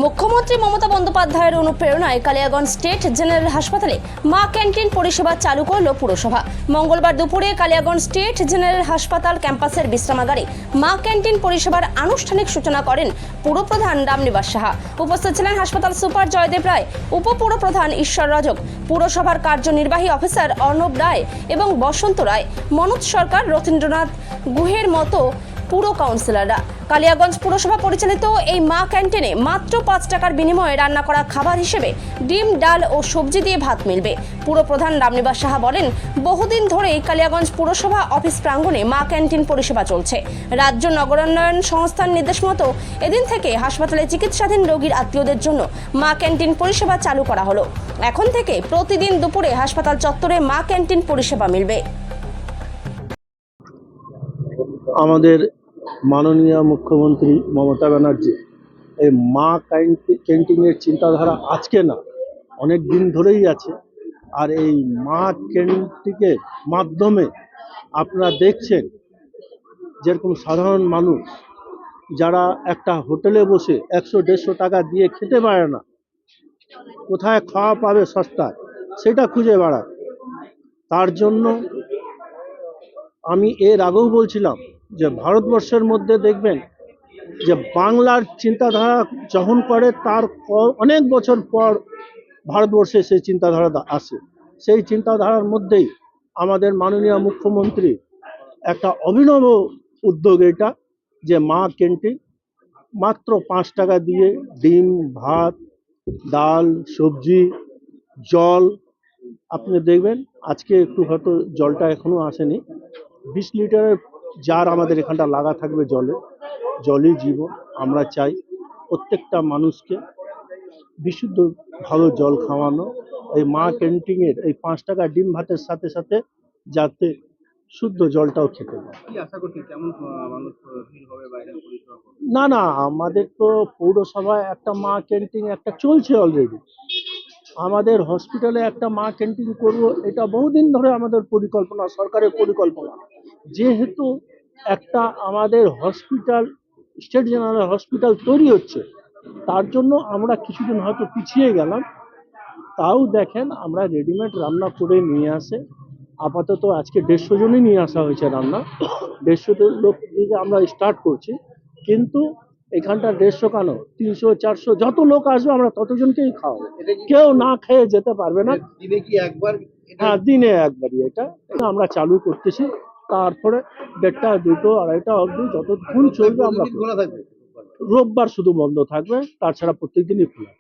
মুখ্যমন্ত্রী মমতা বন্দ্যোপাধ্যায়ের অনুপ্রেরণায় কালিয়াগঞ্জ স্টেট জেনারেল হাসপাতালে মা ক্যান্টিন পরিষেবা চালু করল পুরসভা। মঙ্গলবার দুপুরে কালিয়াগঞ্জ স্টেট জেনারেল হাসপাতাল ক্যাম্পাসের বিশ্রামাগারে মা ক্যান্টিন পরিষেবার আনুষ্ঠানিক সূচনা করেন পুরপ্রধান রামনিবাস সাহা। উপস্থিত ছিলেন হাসপাতাল সুপার জয়দেব রায়, উপপুরপ্রধান ঈশ্বর রজক, পুরসভার কার্যনির্বাহী অফিসার অর্ণব রায় এবং বসন্ত রায়, মনোজ সরকার, রথীন্দ্রনাথ গুহের মতো পুরো কাউন্সিলররা। কালিয়াগঞ্জ পুরসভা পরিচালিত এই মা ক্যান্টিনে মাত্র 5 টাকার বিনিময়ে রান্না করা খাবার হিসেবে ডিম, ডাল ও সবজি দিয়ে ভাত মিলবে। পুরপ্রধান রামনিবাস সাহা বলেন, বহুদিন ধরেই কালিয়াগঞ্জ পুরসভা অফিস প্রাঙ্গণে মা ক্যান্টিন পরিষেবা চলছে। রাজ্য নগরায়ণ সংস্থার নির্দেশ মতো এদিন থেকে হাসপাতালে চিকিৎসাধীন রোগীর আত্মীয়দের জন্য মা ক্যান্টিন পরিষেবা চালু করা হলো। এখন থেকে প্রতিদিন দুপুরে হাসপাতাল চত্বরে মা ক্যান্টিন পরিষেবা মিলবে। আমাদের মাননীয় মুখ্যমন্ত্রী মমতা ব্যানার্জি এই মা ক্যান্টিনের চিন্তাধারা আজকে না, অনেক দিন ধরেই আছে। আর এই মা ক্যান্টিনের মাধ্যমে আপনারা দেখছেন যেরকম সাধারণ মানুষ যারা একটা হোটেলে বসে 100-150 টাকা দিয়ে খেতে পারে না, কোথায় খাওয়া পাবে সস্তায় সেটা খুঁজে বেড়ায়। তার জন্য আমি এর আগেও বলছিলাম যে ভারতবর্ষের মধ্যে দেখবেন যে বাংলার চিন্তাধারা যখন করে তার অনেক বছর পর ভারতবর্ষে সেই চিন্তাধারা আসে। সেই চিন্তাধারার মধ্যেই আমাদের মাননীয় মুখ্যমন্ত্রী একটা অভিনব উদ্যোগ এটা, যে মা ক্যান্টিন মাত্র 5 টাকা দিয়ে ডিম, ভাত, ডাল, সবজি, জল। আপনি দেখবেন আজকে একটু হয়তো জলটা এখনো আসেনি, 20 লিটারের জার আমাদের এখানটা লাগা থাকবে। জলই জীবন। আমরা চাই প্রত্যেকটা মানুষকে বিশুদ্ধ ভালো জল খাওয়ানো। এই মা ক্যান্টিনের এই 5 টাকা ডিম ভাতের সাথে সাথে যাতে শুদ্ধ জলটাও খেতে পারে। না না, আমাদের তো পৌরসভায় একটা মা ক্যান্টিন একটা চলছে অলরেডি। আমাদের হসপিটালে একটা মা ক্যান্টিন করব, এটা বহুদিন ধরে আমাদের পরিকল্পনা, সরকারের পরিকল্পনা। যেহেতু একটা আমাদের হসপিটাল, স্টেট জেনারেল হসপিটাল তৈরি হচ্ছে, তার জন্য আমরা কিছুদিন হয়তো পিছিয়ে গেলাম। তাও দেখেন আমরা রেডিমেড রান্না করে নিয়ে আসে। আপাতত আজকে 150 জনই নিয়ে আসা হয়েছে রান্না। 150 লোক দিয়ে আমরা স্টার্ট করছি, কিন্তু এখানটা 150 কেন, 300-400 যত লোক আসবে আমরা ততজনকেই খাওয়াবো। কেউ না খেয়ে যেতে পারবে না। দিনে কি একবার? হ্যাঁ, দিনে একবারই এটা আমরা চালু করতেছি। তারপরে 1:30, 2টো, 2:30 অবধি যতক্ষণ চলবে আমরা। খোলা থাকবে? রোববার শুধু বন্ধ থাকবে, তাছাড়া প্রত্যেক দিনই খোলা।